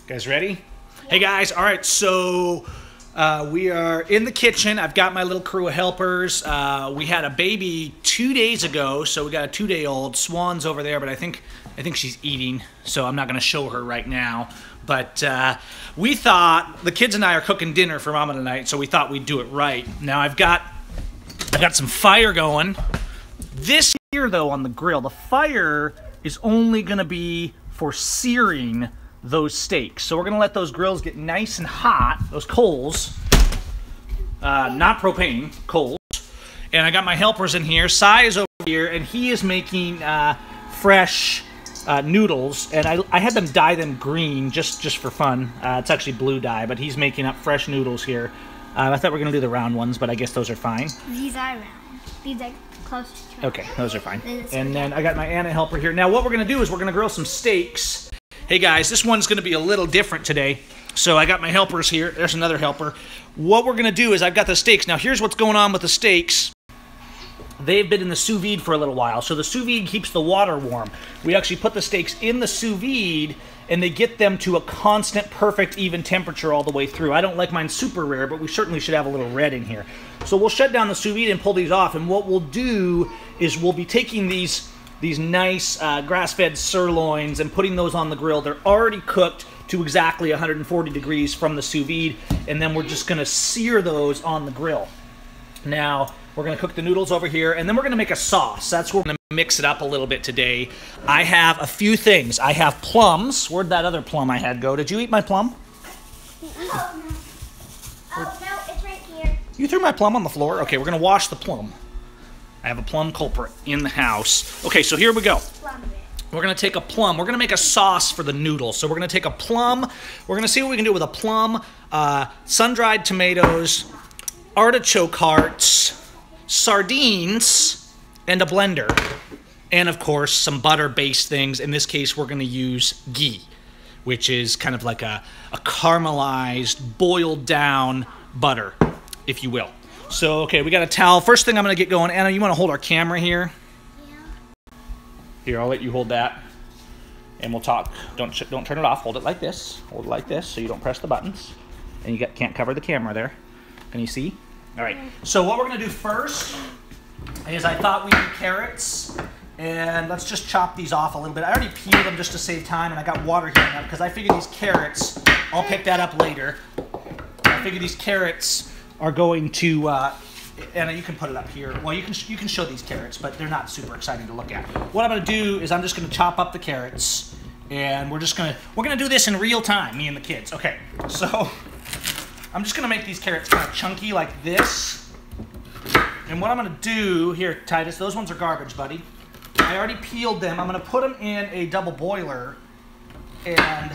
Guys ready? Hey guys, all right, so we are in the kitchen. I've got my little crew of helpers. We had a baby 2 days ago, so we got a 2-day-old. Swan's over there, but I think she's eating, so I'm not gonna show her right now. But we thought, the kids and I are cooking dinner for Mama tonight, so we thought we'd do it right. Now I've got some fire going. This here though on the grill, the fire is only gonna be for searing those steaks. So we're gonna let those grills get nice and hot, those coals, not propane, coals. And I got my helpers in here. Sai is over here, and he is making fresh noodles. And I had them dye them green just for fun. It's actually blue dye, but he's making up fresh noodles here. I thought we were gonna do the round ones, but I guess those are fine. These are round. These are close to okay, those are fine. And then I got my Anna helper here. Now what we're gonna do is we're gonna grill some steaks. Hey guys, this one's gonna be a little different today. So I got my helpers here. There's another helper. What we're gonna do is I've got the steaks. Now here's what's going on with the steaks. They've been in the sous vide for a little while. So the sous vide keeps the water warm. We actually put the steaks in the sous vide and they get them to a constant, perfect, even temperature all the way through. I don't like mine super rare, but we certainly should have a little red in here. So we'll shut down the sous vide and pull these off. And what we'll do is we'll be taking these nice grass-fed sirloins and putting those on the grill. They're already cooked to exactly 140 degrees from the sous vide, and then we're just gonna sear those on the grill. Now, we're gonna cook the noodles over here, and then we're gonna make a sauce. That's where we're gonna mix it up a little bit today. I have a few things. I have plums. Where'd that other plum I had go? Did you eat my plum? Oh, no, it's right here. You threw my plum on the floor? Okay, we're gonna wash the plum. I have a plum culprit in the house. Okay, so here we go. We're gonna take a plum. We're gonna make a sauce for the noodles. So we're gonna take a plum. We're gonna see what we can do with a plum, sun-dried tomatoes, artichoke hearts, sardines, and a blender. And of course, some butter-based things. In this case, we're gonna use ghee, which is kind of like a caramelized, boiled down butter, if you will. So, okay, we got a towel. First thing I'm going to get going, Anna, you want to hold our camera here? Yeah. Here, I'll let you hold that. And we'll talk. Don't turn it off. Hold it like this. Hold it like this so you don't press the buttons. And you can't cover the camera there. Can you see? All right. So what we're going to do first is I thought we'd do carrots. And let's just chop these off a little bit. I already peeled them just to save time, and I got water heating up because I figure these carrots, I'll pick that up later. I figure these carrots are going to, Anna, you can put it up here. Well, you can show these carrots, but they're not super exciting to look at. What I'm gonna do is I'm just gonna chop up the carrots, and we're gonna do this in real time, me and the kids. Okay, so I'm just gonna make these carrots kind of chunky like this. And what I'm gonna do, here, Titus, those ones are garbage, buddy. I already peeled them. I'm gonna put them in a double boiler, and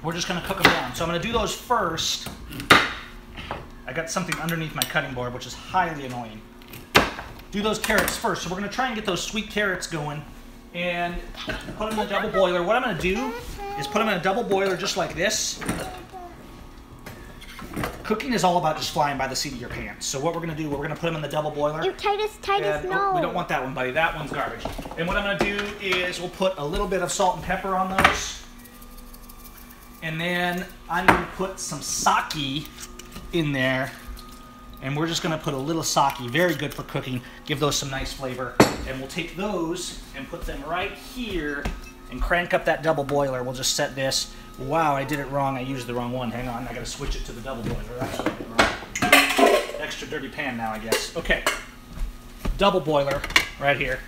we're just gonna cook them down. So I'm gonna do those first. I got something underneath my cutting board, which is highly annoying. Do those carrots first. So we're gonna try and get those sweet carrots going and put them in a double boiler. What I'm gonna do is put them in a double boiler just like this. Cooking is all about just flying by the seat of your pants. So what we're gonna do, we're gonna put them in the double boiler. Titus, no. We don't want that one, buddy. That one's garbage. And what I'm gonna do is we'll put a little bit of salt and pepper on those. And then I'm gonna put some sake in there, and we're just going to put a little sake, very good for cooking, give those some nice flavor, and we'll take those and put them right here and crank up that double boiler. We'll just set this. Wow, I did it wrong. I used the wrong one. Hang on, I got to switch it to the double boiler. That's what I did wrong. Extra dirty pan now, I guess. Okay, double boiler right here,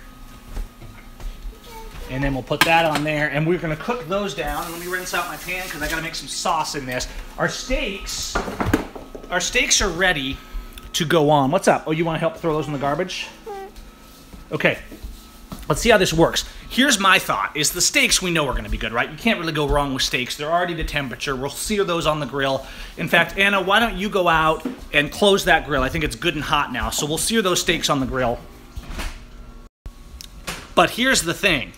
and then we'll put that on there, and we're going to cook those down. Let me rinse out my pan because I got to make some sauce in this. Our steaks are ready to go on. What's up? Oh, you want to help throw those in the garbage? Okay. Let's see how this works. Here's my thought, is the steaks we know are going to be good, right? You can't really go wrong with steaks. They're already to temperature. We'll sear those on the grill. In fact, Anna, why don't you go out and close that grill? I think it's good and hot now. So we'll sear those steaks on the grill. But here's the thing,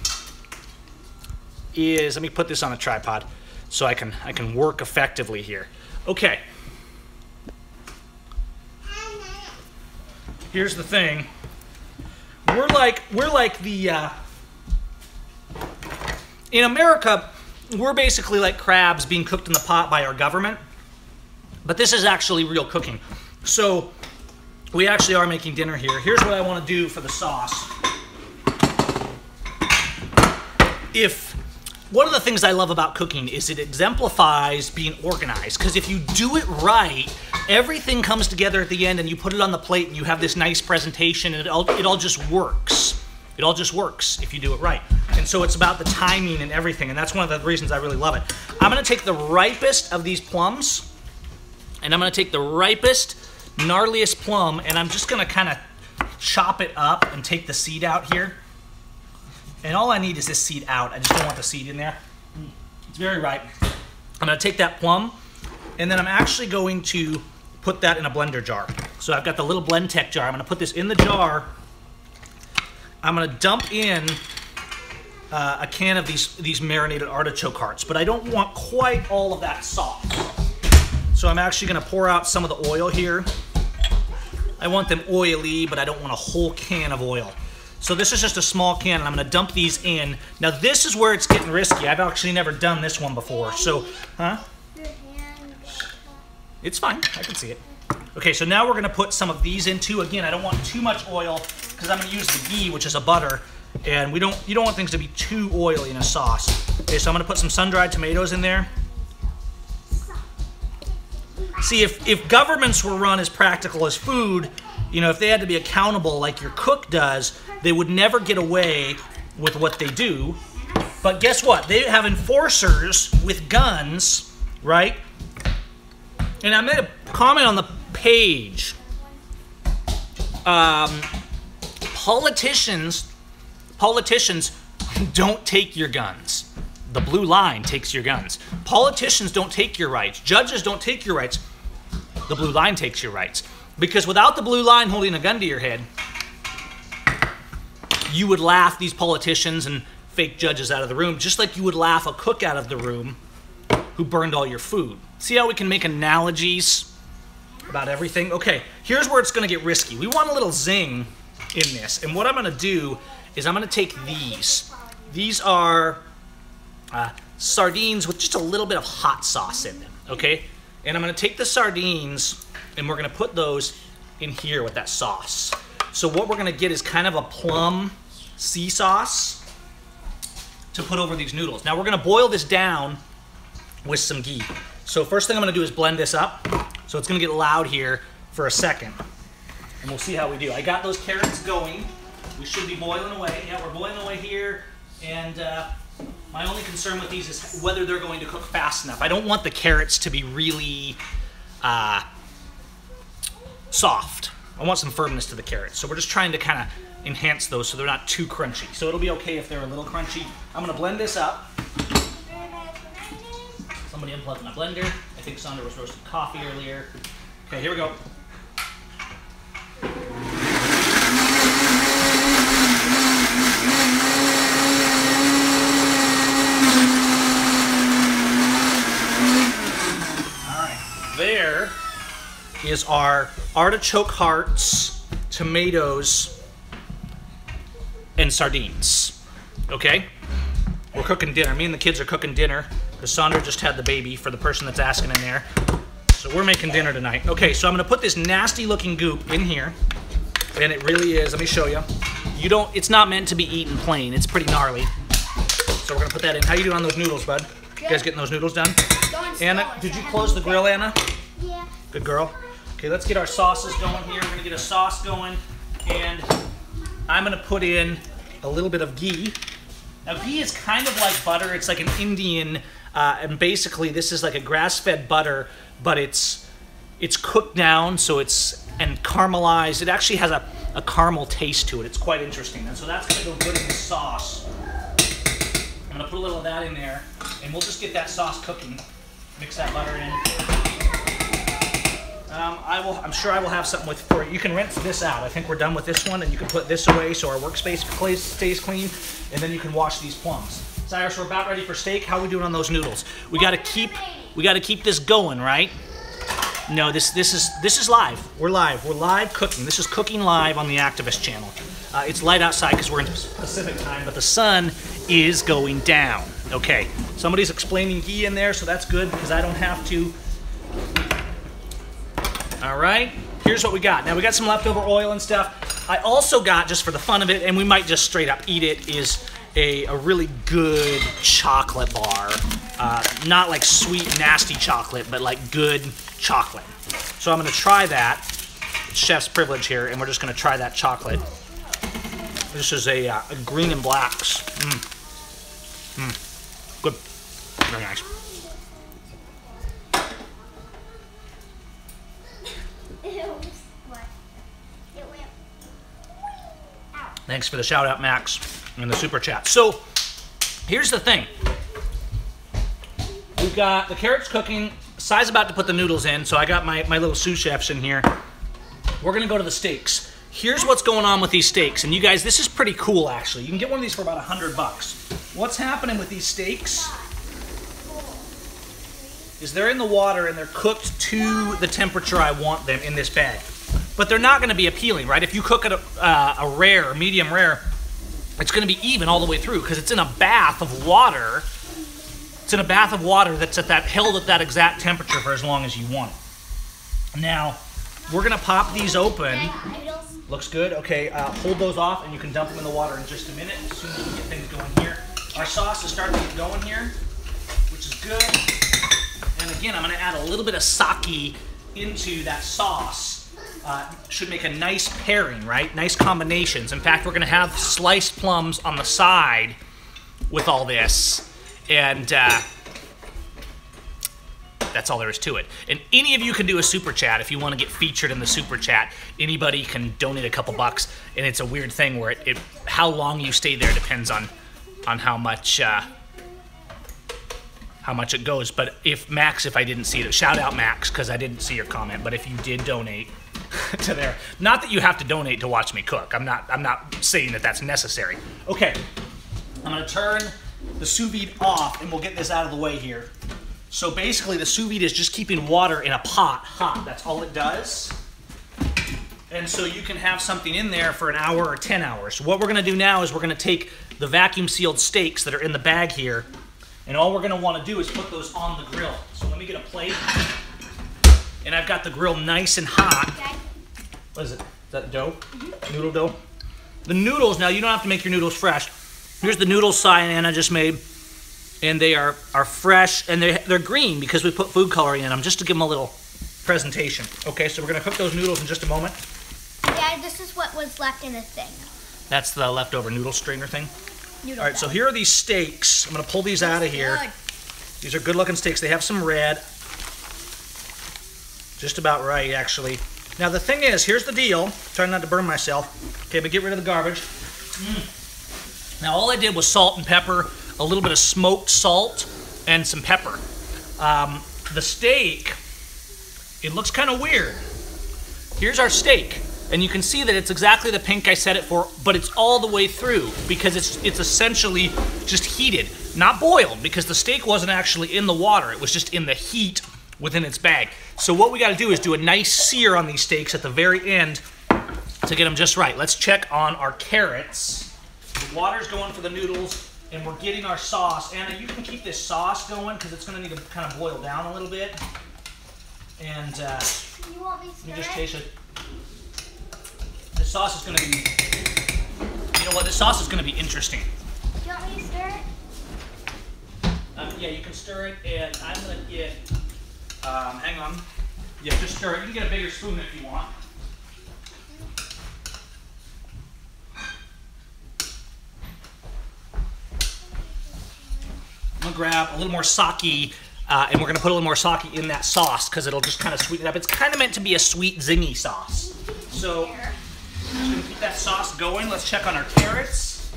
is let me put this on a tripod so I can work effectively here. Okay. Here's the thing. We're like the in America, we're basically like crabs being cooked in the pot by our government, but this is actually real cooking. So we actually are making dinner here. Here's what I want to do for the sauce. One of the things I love about cooking is it exemplifies being organized, because if you do it right, everything comes together at the end and you put it on the plate and you have this nice presentation, and it all just works. It all just works if you do it right. And so it's about the timing and everything, and that's one of the reasons I really love it. I'm gonna take the ripest of these plums, and I'm gonna take the ripest, gnarliest plum, and I'm just gonna kind of chop it up and take the seed out here. And all I need is this seed out. I just don't want the seed in there. It's very ripe. I'm gonna take that plum, and then I'm actually going to put that in a blender jar. So I've got the little Blendtec jar. I'm gonna put this in the jar. I'm gonna dump in a can of these marinated artichoke hearts, but I don't want quite all of that sauce. So I'm actually gonna pour out some of the oil here. I want them oily, but I don't want a whole can of oil. So this is just a small can, and I'm gonna dump these in. Now this is where it's getting risky. I've actually never done this one before, so, huh? It's fine, I can see it. Okay, so now we're gonna put some of these in too. Again, I don't want too much oil, because I'm gonna use the ghee, which is a butter, and you don't want things to be too oily in a sauce. Okay, so I'm gonna put some sun-dried tomatoes in there. See, if governments were run as practical as food, you know, if they had to be accountable like your cook does, they would never get away with what they do. But guess what? They have enforcers with guns, right? And I made a comment on the page. Politicians don't take your guns. The blue line takes your guns. Politicians don't take your rights. Judges don't take your rights. The blue line takes your rights. Because without the blue line holding a gun to your head, you would laugh these politicians and fake judges out of the room, just like you would laugh a cook out of the room who burned all your food. See how we can make analogies about everything? Okay, here's where it's gonna get risky. We want a little zing in this, and what I'm gonna do is I'm gonna take these. These are sardines with just a little bit of hot sauce in them, okay? And I'm gonna take the sardines and we're gonna put those in here with that sauce. So what we're gonna get is kind of a plum sea sauce to put over these noodles. Now we're gonna boil this down with some ghee. So first thing I'm gonna do is blend this up. So it's gonna get loud here for a second. And we'll see how we do. I got those carrots going. We should be boiling away. Yeah, we're boiling away here. And my only concern with these is whether they're going to cook fast enough. I don't want the carrots to be really soft. I want some firmness to the carrots. So we're just trying to kind of enhance those so they're not too crunchy. So it'll be okay if they're a little crunchy. I'm gonna blend this up. Somebody unplugged my blender. I think Sandra was roasting coffee earlier. Okay, here we go. There is our artichoke hearts, tomatoes, and sardines. Okay? We're cooking dinner. Me and the kids are cooking dinner because Sandra just had the baby, for the person that's asking in there. So we're making dinner tonight. Okay, so I'm gonna put this nasty looking goop in here. And it really is, let me show you. It's not meant to be eaten plain. It's pretty gnarly. So we're gonna put that in. How you doing on those noodles, bud? You guys getting those noodles done? Anna, did you close the grill, Anna? Yeah. Good girl. Okay, let's get our sauces going here. We're gonna get a sauce going, and I'm gonna put in a little bit of ghee. Now, ghee is kind of like butter. It's like an Indian, and basically this is like a grass-fed butter, but it's cooked down, so and caramelized. It actually has a caramel taste to it. It's quite interesting. And so that's gonna go good in the sauce. I'm gonna put a little of that in there, and we'll just get that sauce cooking. Mix that butter in. I'm sure I will have something for you. You can rinse this out. I think we're done with this one, and you can put this away so our workspace stays clean, and then you can wash these plums. Cyrus, we're about ready for steak. How are we doing on those noodles? We gotta keep this going, right? No, this is live. We're live. We're live cooking. This is cooking live on the Activist channel. It's light outside because we're in Pacific time, but the sun is going down. Okay, somebody's explaining ghee in there, so that's good because I don't have to. All right, here's what we got. Now we got some leftover oil and stuff. I also got, just for the fun of it, and we might just straight up eat it, is a really good chocolate bar. Not like sweet, nasty chocolate, but like good chocolate. So I'm gonna try that. It's chef's privilege here, and we're just gonna try that chocolate. This is a green and blacks. Good, very nice. Thanks for the shout out, Max, and the super chat. So here's the thing. We've got the carrots cooking. Sai's about to put the noodles in, so I got my little sous chefs in here. We're gonna go to the steaks. Here's what's going on with these steaks, and you guys, this is pretty cool actually. You can get one of these for about $100. What's happening with these steaks is they're in the water and they're cooked to the temperature I want them in this bag. But they're not gonna be appealing, right? If you cook at a rare, medium rare, it's gonna be even all the way through because it's in a bath of water. It's in a bath of water that's held at that exact temperature for as long as you want it. Now, we're gonna pop these open. Looks good. Okay, hold those off and you can dump them in the water in just a minute as soon as we get things going here. Our sauce is starting to get going here, which is good. And again, I'm gonna add a little bit of sake into that sauce. Should make a nice pairing, right? Nice combinations. In fact, we're gonna have sliced plums on the side with all this. And that's all there is to it. And any of you can do a super chat if you want to get featured in the super chat. Anybody can donate a couple bucks, and it's a weird thing where how long you stay there depends on how much it goes. But if I didn't see it, shout out Max because I didn't see your comment. But if you did donate to there, not that you have to donate to watch me cook. I'm not saying that that's necessary. Okay, I'm gonna turn the sous vide off and we'll get this out of the way here. So basically the sous vide is just keeping water in a pot hot. That's all it does. And so you can have something in there for an hour or 10 hours. So what we're gonna do now is we're gonna take the vacuum sealed steaks that are in the bag here, and all we're gonna wanna do is put those on the grill. So let me get a plate. And I've got the grill nice and hot. What is it? Is that dough? Noodle dough? The noodles, now you don't have to make your noodles fresh. Here's the noodles Sai and Anna just made, and they are fresh, and they're green because we put food coloring in them just to give them a little presentation. Okay, so we're gonna cook those noodles in just a moment. Yeah, this is what was left in this thing. That's the leftover noodle strainer thing. Noodle All right, so here are these steaks. I'm gonna pull these out of here. Good. These are good looking steaks. They have some red. Just about right, actually. Now the thing is, here's the deal. Trying not to burn myself. Okay, but get rid of the garbage. Now all I did was salt and pepper, a little bit of smoked salt, and some pepper. The steak, it looks kind of weird. Here's our steak, and you can see that it's exactly the pink I set it for, but it's all the way through because it's essentially just heated, not boiled, because the steak wasn't actually in the water. It was just in the heat within its bag. So what we got to do is do a nice sear on these steaks at the very end to get them just right. Let's check on our carrots. The water's going for the noodles, and we're getting our sauce. Anna, you can keep this sauce going because it's going to need to kind of boil down a little bit. And You want me to let me stir just it? taste it. This sauce is going to be, you know what, this sauce is going to be interesting. Do you want me to stir it? Yeah, you can stir it, and I'm going to get, hang on. Yeah, just stir it. You can get a bigger spoon if you want. I'm gonna grab a little more sake, and we're gonna put a little more sake in that sauce because it'll just kind of sweeten it up. It's kind of meant to be a sweet, zingy sauce. So, I'm just gonna keep that sauce going. Let's check on our carrots.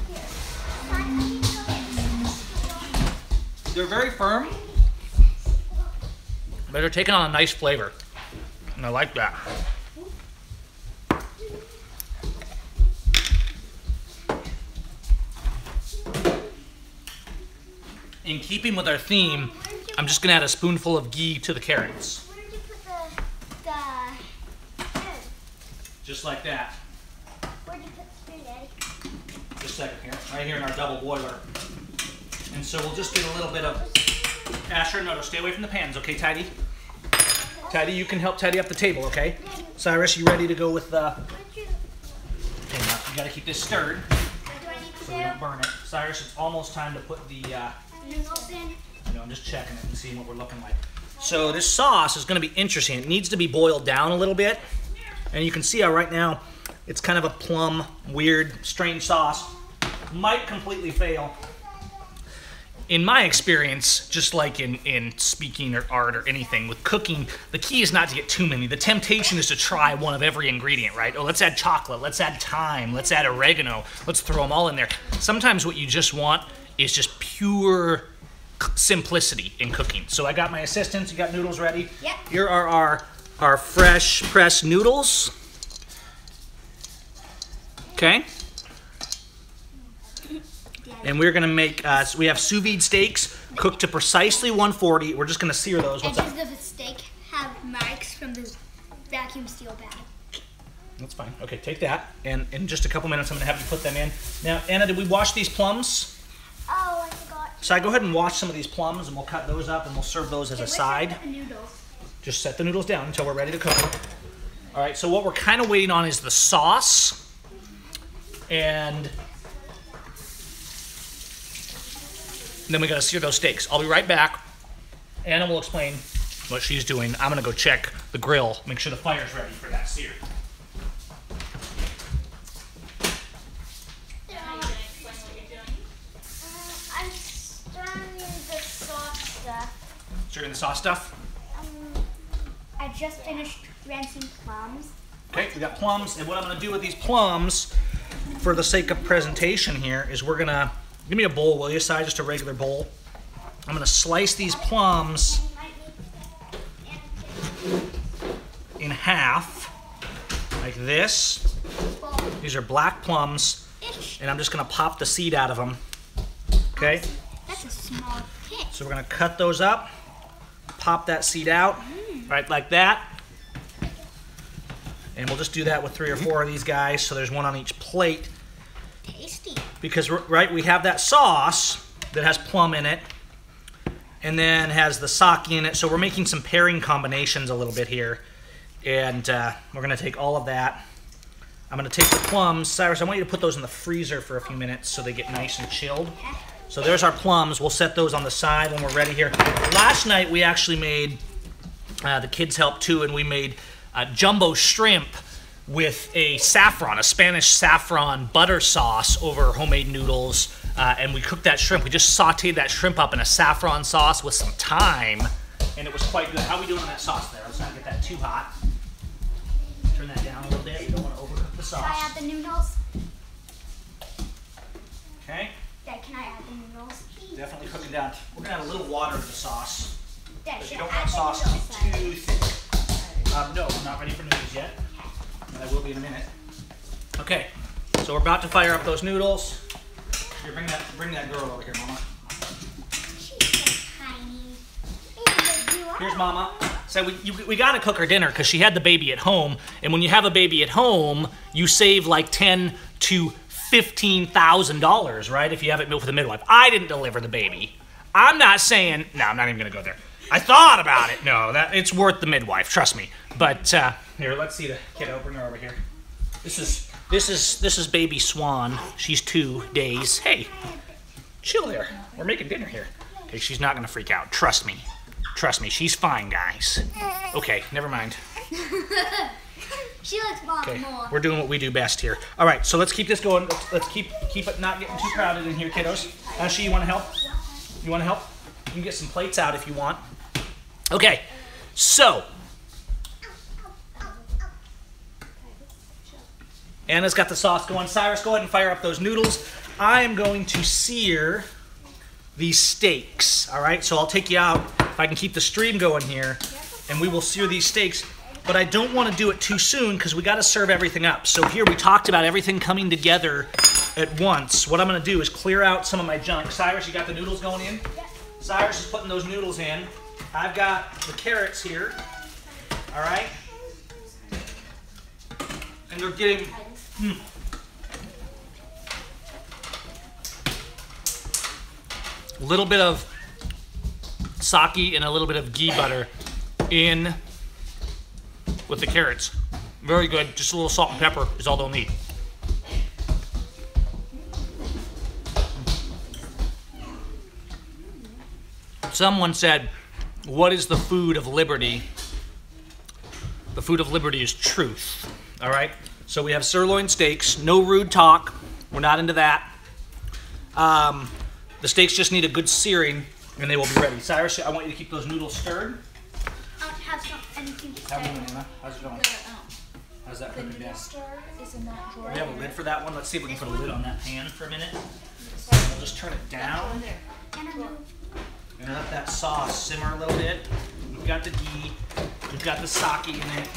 They're very firm, but they're taking on a nice flavor, and I like that. In keeping with our theme, I'm just gonna add a spoonful of ghee to the carrots. Where did you put the spoon? Just like that. Where did you put the spoon, Daddy? Just a second here. Right here in our double boiler. And so we'll just get a little bit of Asher, no, stay away from the pans, okay, Tidy? Tidy, you can help tidy up the table, okay? Cyrus, you ready to go with the... Okay, now you gotta keep this stirred so we don't burn it. Cyrus, it's almost time to put the... noodles in. I'm just checking it and seeing what we're looking like. So this sauce is gonna be interesting. It needs to be boiled down a little bit. And you can see how right now it's kind of a plum, weird, strange sauce. Might completely fail. In my experience, just like in speaking or art or anything, with cooking, the key is not to get too many. The temptation is to try one of every ingredient, right? Oh, let's add chocolate, let's add thyme, let's add oregano, let's throw them all in there. Sometimes what you just want is just pure simplicity in cooking. So I got my assistants, you got noodles ready? Yep. Here are our fresh pressed noodles. Okay. And we're gonna make, we have sous vide steaks cooked to precisely 140. We're just gonna sear those. What's Edges that? of the steak have marks from the vacuum seal bag. That's fine. Okay, take that. And in just a couple minutes, I'm gonna have you put them in. Now, Anna, did we wash these plums? Oh, I forgot. So go ahead and wash some of these plums, and we'll cut those up, and we'll serve those as a side. The noodles. Just set the noodles down until we're ready to cook them. All right, so what we're kind of waiting on is the sauce. And then we gotta sear those steaks. I'll be right back. Anna will explain what she's doing. I'm gonna go check the grill, make sure the fire's ready for that sear. I'm stirring the sauce stuff. Stirring the sauce stuff? I just finished rinsing plums. Okay, we got plums, and what I'm gonna do with these plums, for the sake of presentation here, is we're gonna, give me a bowl, will you, Si? Just a regular bowl. I'm gonna slice these plums in half, like this. These are black plums, and I'm just gonna pop the seed out of them. Okay? That's a small pit. So we're gonna cut those up, pop that seed out, right like that. And we'll just do that with 3 or 4 of these guys, so there's one on each plate. Tasty. Because, right, we have that sauce that has plum in it, and then has the sake in it, so we're making some pairing combinations a little bit here. And we're gonna take all of that. I'm gonna take the plums. Cyrus, I want you to put those in the freezer for a few minutes so they get nice and chilled. So there's our plums. We'll set those on the side when we're ready here. Last night we actually made, the kids helped too, and we made jumbo shrimp with a saffron, a Spanish saffron butter sauce over homemade noodles. And we cooked that shrimp. We just sauteed that shrimp up in a saffron sauce with some thyme, and it was quite good. How are we doing on that sauce there? Let's not get that too hot. Turn that down a little bit. We don't want to overcook the sauce. Can I add the noodles? Okay. Dad, can I add the noodles? Definitely cooking down. We're gonna add a little water to the sauce. Dad, Because you should don't I want add sauce the to noodles? be too thick. No, I'm not ready for noodles yet. But I will be in a minute. Okay, so we're about to fire up those noodles. Here, bring that girl over here, Mama. She's so tiny. Here's Mama. So we got to cook her dinner because she had the baby at home, and when you have a baby at home, you save like $10,000 to $15,000, right? If you have it with a midwife. I didn't deliver the baby. I'm not saying. No, I'm not even gonna go there. I thought about it. No, it's worth the midwife. Trust me. But here, let's see the kiddo. Bring her over here. This is baby Swan. She's 2 days. Hey, chill there. We're making dinner here. Okay, she's not gonna freak out. Trust me. Trust me. She's fine, guys. Okay, never mind. She likes mom Okay, more. we're doing what we do best here. All right, so let's keep this going. Let's keep it not getting too crowded in here, kiddos. Ashley, you want to help? You want to help? You can get some plates out if you want. Okay, so Anna's got the sauce going. Cyrus, go ahead and fire up those noodles. I am going to sear these steaks. All right, so I'll take you out if I can keep the stream going here, and we will sear these steaks. But I don't want to do it too soon because we got to serve everything up. So here we talked about everything coming together at once. What I'm going to do is clear out some of my junk. Cyrus, you got the noodles going in? Yep. Cyrus is putting those noodles in. I've got the carrots here. All right? And they're getting... A little bit of sake and a little bit of ghee butter in with the carrots. Very good. Just a little salt and pepper is all they'll need. Someone said, what is the food of liberty? The food of liberty is truth. All right? So we have sirloin steaks. No rude talk. We're not into that. The steaks just need a good searing, and they will be ready. Cyrus, I want you to keep those noodles stirred. Have anything to How say. How's it going? How's that cooking down? Is in that drawer. We have a lid for that one. Let's see if we can put a lid on that pan for a minute. We'll just turn it down. And let that sauce simmer a little bit. We've got the ghee, we've got the sake in it,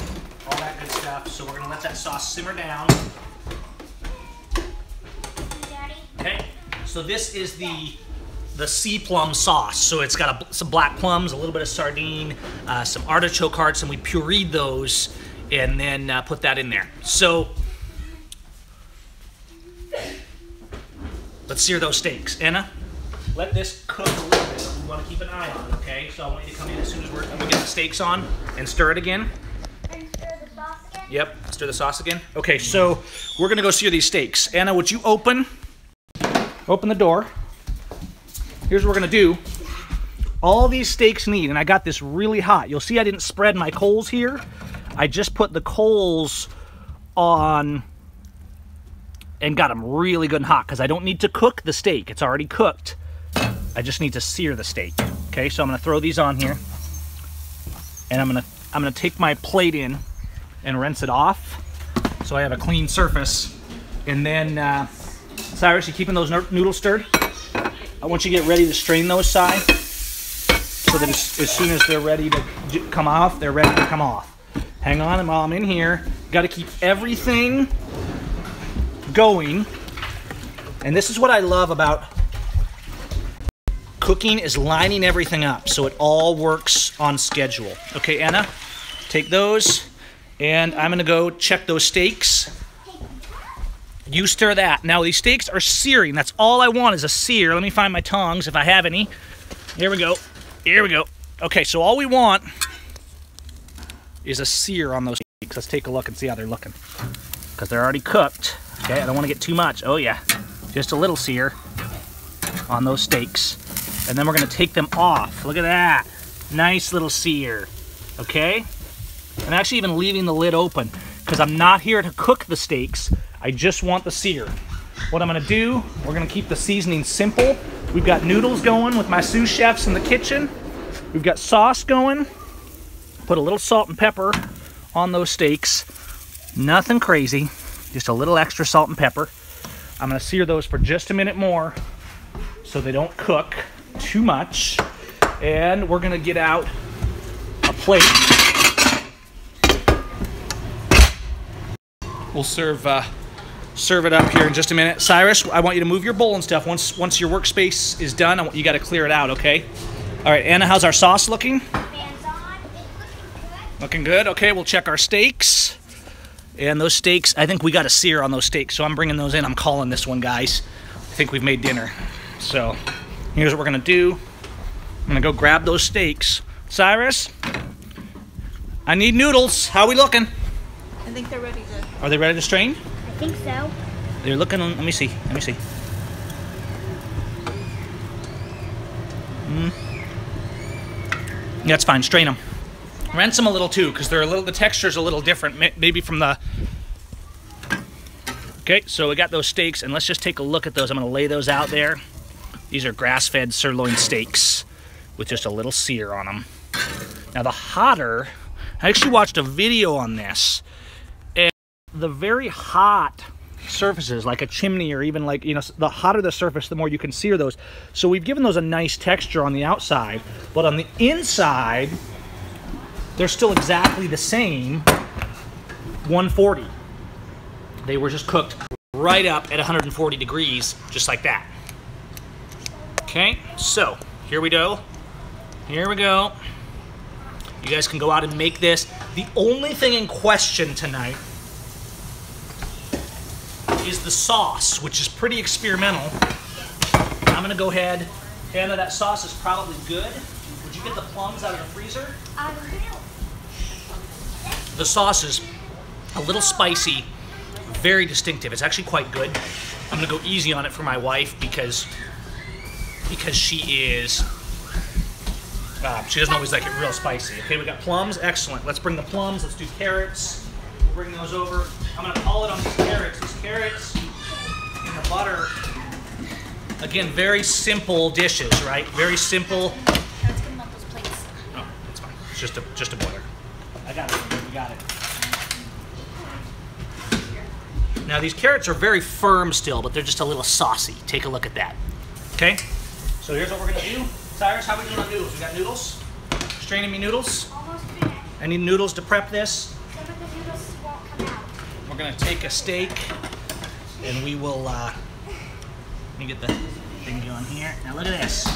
all that good stuff. So we're gonna let that sauce simmer down. Okay, so this is the sea plum sauce. So it's got some black plums, a little bit of sardine, some artichoke hearts, and we pureed those and then put that in there. So let's sear those steaks. Anna, let this cook a little bit. We want to keep an eye on it, okay? So I want you to come in as soon as we get the steaks on and stir it again. And stir the sauce again? Yep, stir the sauce again. Okay, so we're gonna go sear these steaks. Anna, would you open the door? Here's what we're gonna do. All these steaks need, and I got this really hot. You'll see I didn't spread my coals here. I just put the coals on and got them really good and hot because I don't need to cook the steak. It's already cooked. I just need to sear the steak. Okay, so I'm gonna throw these on here, and I'm gonna take my plate in and rinse it off so I have a clean surface. And then, Cyrus, you keeping those noodles stirred? I want you to get ready to strain those sides so that as soon as they're ready to come off, they're ready to come off. Hang on, and while I'm in here, got to keep everything going. And this is what I love about cooking, is lining everything up so it all works on schedule. Okay, Anna, take those, and I'm gonna go check those steaks. You stir that. Now these steaks are searing. That's all I want is a sear. Let me find my tongs if I have any. Here we go. Here we go. Okay, so all we want is a sear on those steaks. Let's take a look and see how they're looking, because they're already cooked. Okay, I don't want to get too much. Oh yeah, just a little sear on those steaks. And then we're gonna take them off. Look at that. Nice little sear. Okay? I'm actually even leaving the lid open because I'm not here to cook the steaks. I just want the sear. What I'm gonna do, we're gonna keep the seasoning simple. We've got noodles going with my sous chefs in the kitchen. We've got sauce going. Put a little salt and pepper on those steaks. Nothing crazy, just a little extra salt and pepper. I'm gonna sear those for just a minute more so they don't cook too much. And we're gonna get out a plate. We'll serve it up here in just a minute. Cyrus, I want you to move your bowl and stuff. Once your workspace is done, you got to clear it out, okay? All right, Anna, how's our sauce looking? Fans on. It's Looking good. Okay, we'll check our steaks. And those steaks, I think we got a sear on those steaks, so I'm bringing those in. I'm calling this one, guys. I think we've made dinner. So here's what we're gonna do. I'm gonna go grab those steaks. Cyrus, I need noodles. How are we looking? I think they're ready to. Are they ready to strain? I think so. They're looking, let me see. Yeah, it's fine, strain them. Rinse them a little too, because the texture's a little different, maybe from the... Okay, so we got those steaks, and let's just take a look at those. I'm gonna lay those out there. These are grass-fed sirloin steaks with just a little sear on them. Now the hotter, I actually watched a video on this, and the very hot surfaces, like a chimney or even like, the hotter the surface, the more you can sear those. So we've given those a nice texture on the outside, but on the inside, they're still exactly the same, 140. They were just cooked right up at 140 degrees, just like that. Okay, so here we go. Here we go. You guys can go out and make this. The only thing in question tonight is the sauce, which is pretty experimental. I'm gonna go ahead Hannah, that sauce is probably good. Would you get the plums out of the freezer? I will. The sauce is a little spicy, very distinctive. It's actually quite good. I'm gonna go easy on it for my wife because she is, she doesn't always like it real spicy. Okay, we got plums, excellent. Let's bring the plums, let's do carrots. We'll bring those over. I'm gonna call it on these carrots. These carrots and the butter. Again, very simple dishes, right? Very simple. Let's get them on those plates. Oh, it's fine. It's just a butter. I got it. We got it. Now these carrots are very firm still, but they're just a little saucy. Take a look at that. Okay? So here's what we're gonna do. Cyrus, how are we doing on noodles? We got noodles? Straining me noodles? Almost finished. I need noodles to prep this. Some of the noodles won't come out. We're gonna take a steak and we will, let me get the thing going here. Now look at this.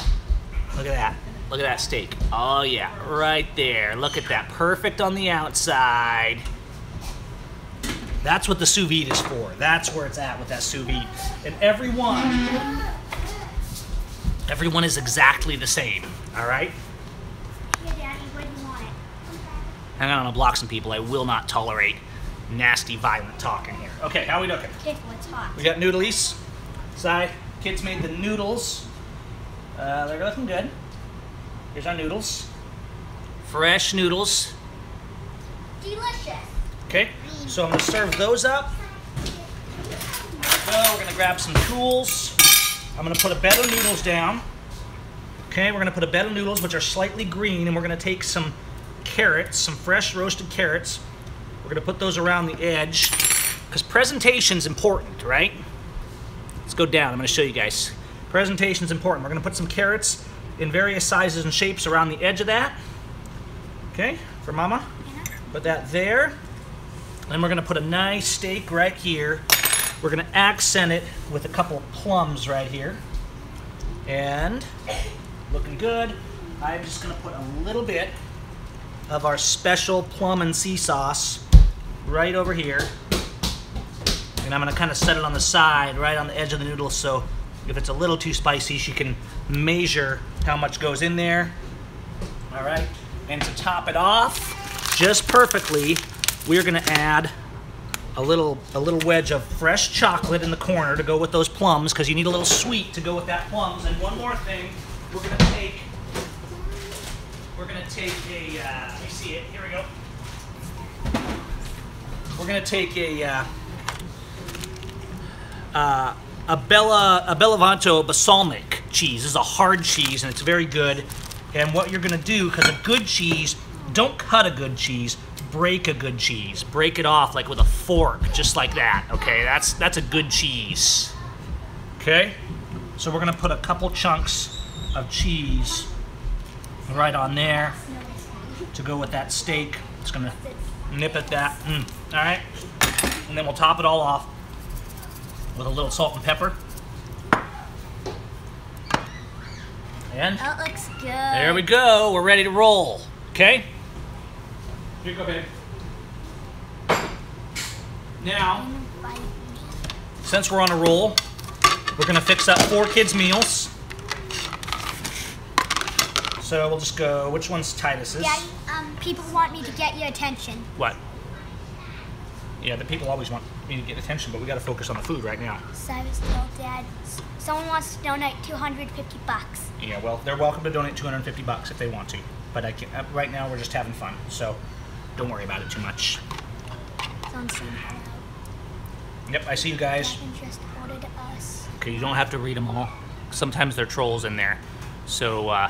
Look at that. Look at that steak. Oh yeah, right there. Look at that. Perfect on the outside. That's what the sous vide is for. That's where it's at with that sous vide. And everyone is exactly the same, all right? Here, Daddy, where do you want it? Hang on, I'll block some people. I will not tolerate nasty, violent talk in here. Okay, how we looking? Careful, it's hot. We got noodlies. Side, kids made the noodles. They're looking good. Here's our noodles. Fresh noodles. Delicious. Okay, so I'm gonna serve those up. There we go, we're gonna grab some tools. I'm gonna put a bed of noodles down. Okay, we're gonna put a bed of noodles, which are slightly green, and we're gonna take some carrots, some fresh roasted carrots. We're gonna put those around the edge, because presentation's important, right? Let's go down, I'm gonna show you guys. Presentation's important. We're gonna put some carrots in various sizes and shapes around the edge of that. Okay, for Mama. Put that there. Then we're gonna put a nice steak right here. We're gonna accent it with a couple of plums right here. And looking good. I'm just gonna put a little bit of our special plum and sea sauce right over here. And I'm gonna kind of set it on the side, right on the edge of the noodles, so if it's a little too spicy, she can measure how much goes in there. All right, and to top it off, just perfectly, we're gonna add a little wedge of fresh chocolate in the corner to go with those plums, because you need a little sweet to go with that plums. And one more thing, we're gonna take a, let me see it, here we go. We're gonna take a Bellevonto balsamic cheese. This is a hard cheese and it's very good. And what you're gonna do, because a good cheese, don't cut a good cheese, break a good cheese. Break it off like with a fork, just like that, okay? That's a good cheese, okay? So we're gonna put a couple chunks of cheese right on there to go with that steak. It's gonna nip at that, all right? And then we'll top it all off with a little salt and pepper. And That looks good. there we go, we're ready to roll, okay? Here you go, babe. Now, since we're on a roll, we're gonna fix up 4 kids' meals. So we'll just go, which one's Titus's? Daddy, people want me to get your attention. What? Yeah, the people always want me to get attention, but we gotta focus on the food right now. Cyrus told Dad someone wants to donate $250. Yeah, well, they're welcome to donate $250 if they want to, but I can't, right now we're just having fun, so don't worry about it too much. Someone's saying hello. Yep, I see you guys. Dad just ordered us. Okay, you don't have to read them all. Sometimes they're trolls in there, so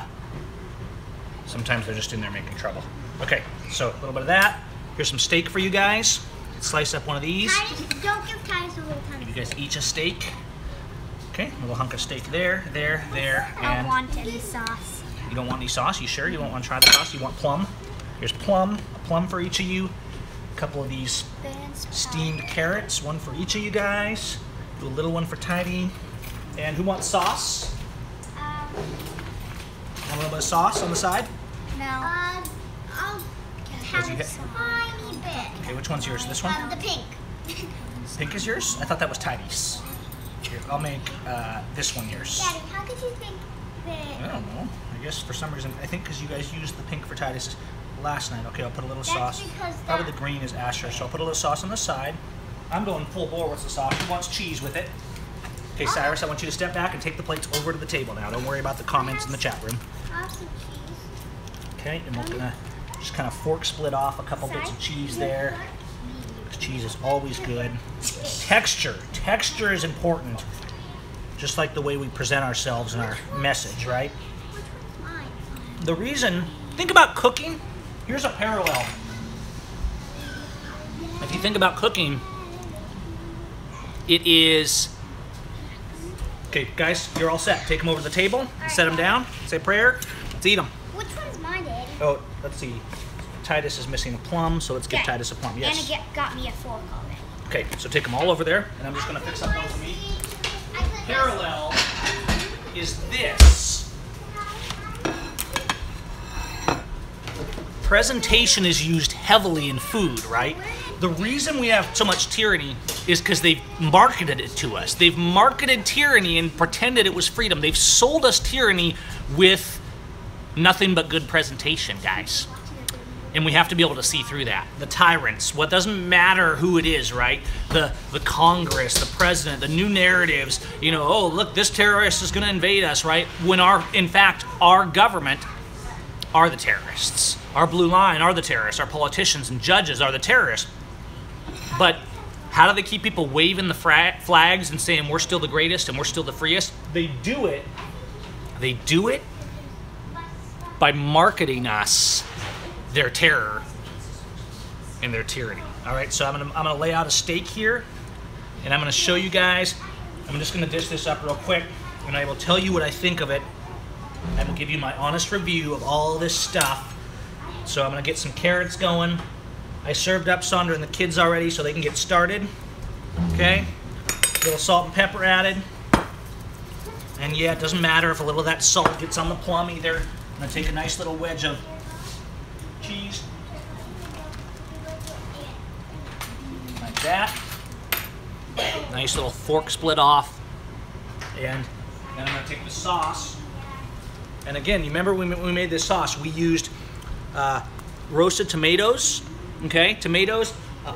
sometimes they're just in there making trouble. Okay, so a little bit of that. Here's some steak for you guys. Slice up one of these. Don't give Titus a little time. Give you guys each a steak. Okay, a little hunk of steak there, there, I don't and want any sauce. you don't want any sauce? You sure? You don't want to try the sauce? You want plum? Here's plum, a plum for each of you. A couple of these steamed carrots, one for each of you guys. Do a little one for Tidy. And who wants sauce? Want a little bit of sauce on the side? No. I'll Does you have a tiny bit. Okay, which one's yours? This one? The pink. Pink is yours? I thought that was Tidy's. Here, I'll make this one yours. Daddy, how could you think it? I don't know. I guess for some reason, I think because you guys used the pink for Titus last night. Okay, I'll put a little sauce. Probably the green is Asher, so I'll put a little sauce on the side. I'm going full bore with the sauce. She wants cheese with it. Okay, Cyrus, I want you to step back and take the plates over to the table now. Don't worry about the comments in the chat room. Have some cheese. Okay, and we're gonna just kind of fork split off a couple bits of cheese there. Cheese is always good. Texture. Texture is important. Just like the way we present ourselves in our message, right? Which one's mine? The reason, think about cooking. Here's a parallel. If you think about cooking, it is... Okay, guys, you're all set. Take them over to the table, set them down, say a prayer, let's eat them. Which one's mine, Daddy? Oh, let's see. Titus is missing a plum, so let's give Titus a plum. Yes. And it got me a fork already. Okay, so take them all over there, and I'm just going to fix up one for me. Parallel is this. Presentation is used heavily in food, right? The reason we have so much tyranny is because they've marketed it to us. They've marketed tyranny and pretended it was freedom. They've sold us tyranny with nothing but good presentation, guys. And we have to be able to see through that. The tyrants, what doesn't matter who it is, right? The Congress, the president, the new narratives, you know, oh, look, this terrorist is gonna invade us, right? When in fact, our government are the terrorists. Our blue line are the terrorists. Our politicians and judges are the terrorists. But how do they keep people waving the flags and saying we're still the greatest and we're still the freest? They do it by marketing us their terror and their tyranny. All right, so I'm gonna lay out a steak here, and I'm gonna show you guys. I'm just gonna dish this up real quick, and I will tell you what I think of it. I will give you my honest review of all this stuff. So I'm gonna get some carrots going. I served up Sandra and the kids already, so they can get started. Okay, a little salt and pepper added, and yeah, it doesn't matter if a little of that salt gets on the plum either. I'm gonna take a nice little wedge of cheese, like that. Nice little fork split off, and then I'm gonna take the sauce. And again, you remember when we made this sauce, we used roasted tomatoes, okay? Tomatoes,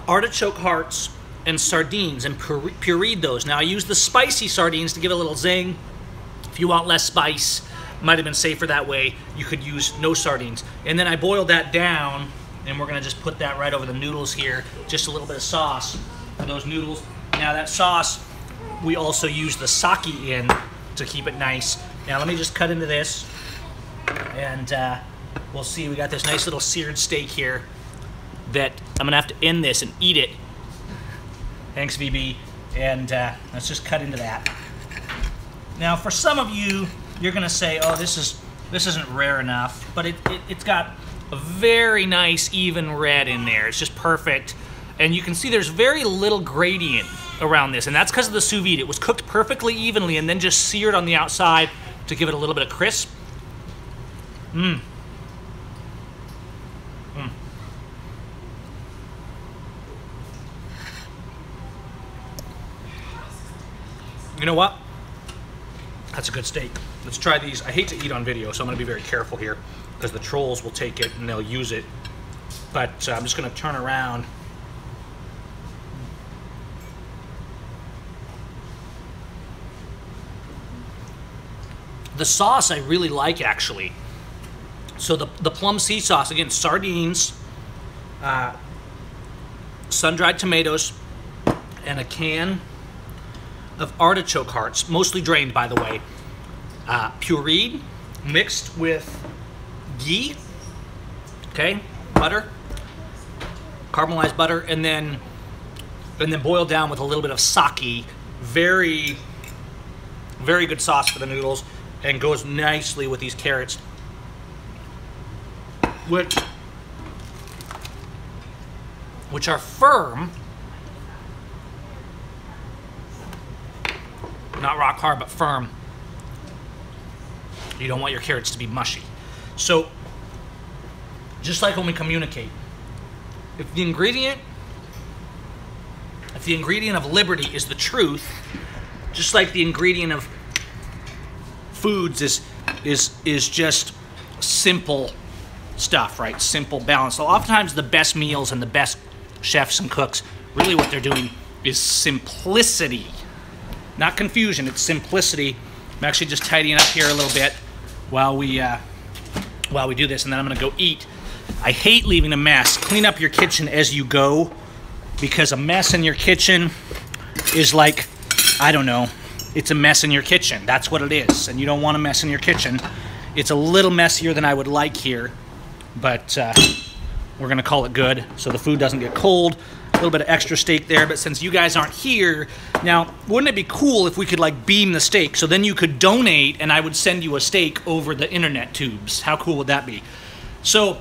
artichoke hearts, and sardines, and pureed those. Now I used the spicy sardines to give it a little zing. If you want less spice, might have been safer that way. You could use no sardines. And then I boiled that down, and we're gonna just put that right over the noodles here. Just a little bit of sauce for those noodles. Now that sauce, we also use the sake in to keep it nice. Now let me just cut into this, and we'll see. We got this nice little seared steak here that I'm gonna have to end this and eat it. Thanks, VB. And let's just cut into that. Now for some of you, you're gonna say, oh, this isn't rare enough, but it's got a very nice even red in there. It's just perfect. And you can see there's very little gradient around this, and that's because of the sous vide. It was cooked perfectly evenly and then just seared on the outside to give it a little bit of crisp. Mmm. Mmm. You know what? That's a good steak. Let's try these. I hate to eat on video, so I'm going to be very careful here because the trolls will take it and they'll use it. But I'm just going to turn around. The sauce I really like, actually. So the plum sea sauce, again, sardines, sun-dried tomatoes, and a can of artichoke hearts, mostly drained, by the way. Pureed, mixed with ghee, okay, butter, caramelized butter, and then boiled down with a little bit of sake. Very, very good sauce for the noodles, and goes nicely with these carrots, which are firm, not rock hard, but firm. You don't want your carrots to be mushy. So, just like when we communicate, if the ingredient of liberty is the truth, just like the ingredient of foods is is just simple stuff, right? Simple, balanced. So oftentimes the best meals and the best chefs and cooks, really what they're doing is simplicity. Not confusion, it's simplicity. I'm actually just tidying up here a little bit while we do this, and then I'm gonna go eat. I hate leaving a mess. Clean up your kitchen as you go, because a mess in your kitchen is like, I don't know, it's a mess in your kitchen. That's what it is, and you don't want a mess in your kitchen. It's a little messier than I would like here, but we're gonna call it good so the food doesn't get cold. A little bit of extra steak there, but since you guys aren't here, now, wouldn't it be cool if we could like beam the steak so then you could donate and I would send you a steak over the internet tubes? How cool would that be? So,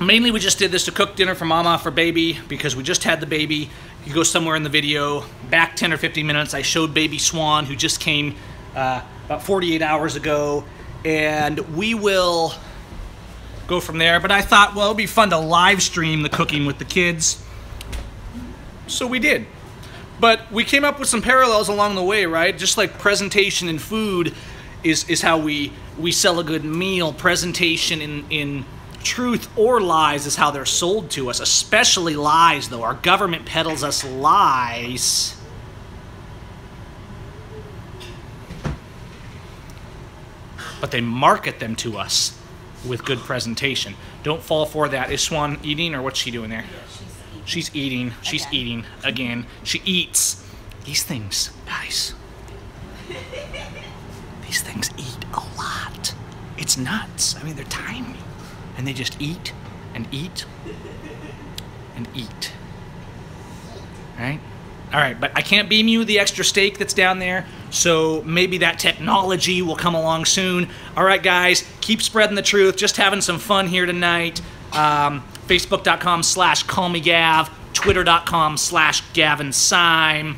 mainly we just did this to cook dinner for mama, for baby, because we just had the baby. You go somewhere in the video, back 10 or 15 minutes, I showed baby Swan, who just came about 48 hours ago, and we will go from there. But I thought, well, it'd be fun to live stream the cooking with the kids. So we did. But we came up with some parallels along the way, right? Just like presentation in food is how we sell a good meal. Presentation in truth or lies is how they're sold to us, especially lies, though. Our government peddles us lies. But they market them to us with good presentation. Don't fall for that. Is Swan eating, or what's she doing there? She's eating. She's eating again. She eats. These things, guys, these things eat a lot. It's nuts. I mean, they're tiny. And they just eat and eat and eat. Right? All right, but I can't beam you the extra steak that's down there, so maybe that technology will come along soon. All right, guys, keep spreading the truth. Just having some fun here tonight. Facebook.com/callmegav, Twitter.com/GavinSime,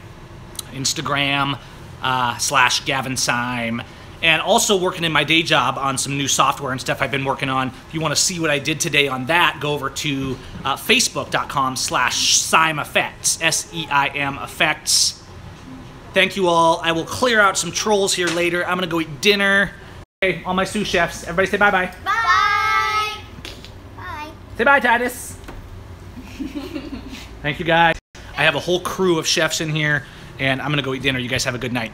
Instagram /GavinSime, and also working in my day job on some new software and stuff I've been working on. If you want to see what I did today on that, go over to Facebook.com/SimeEffects, SEIM Effects. Thank you all. I will clear out some trolls here later. I'm going to go eat dinner. Okay, all my sous chefs, everybody say bye-bye. Bye. Bye. Say bye, Titus. Thank you, guys. I have a whole crew of chefs in here, and I'm going to go eat dinner. You guys have a good night.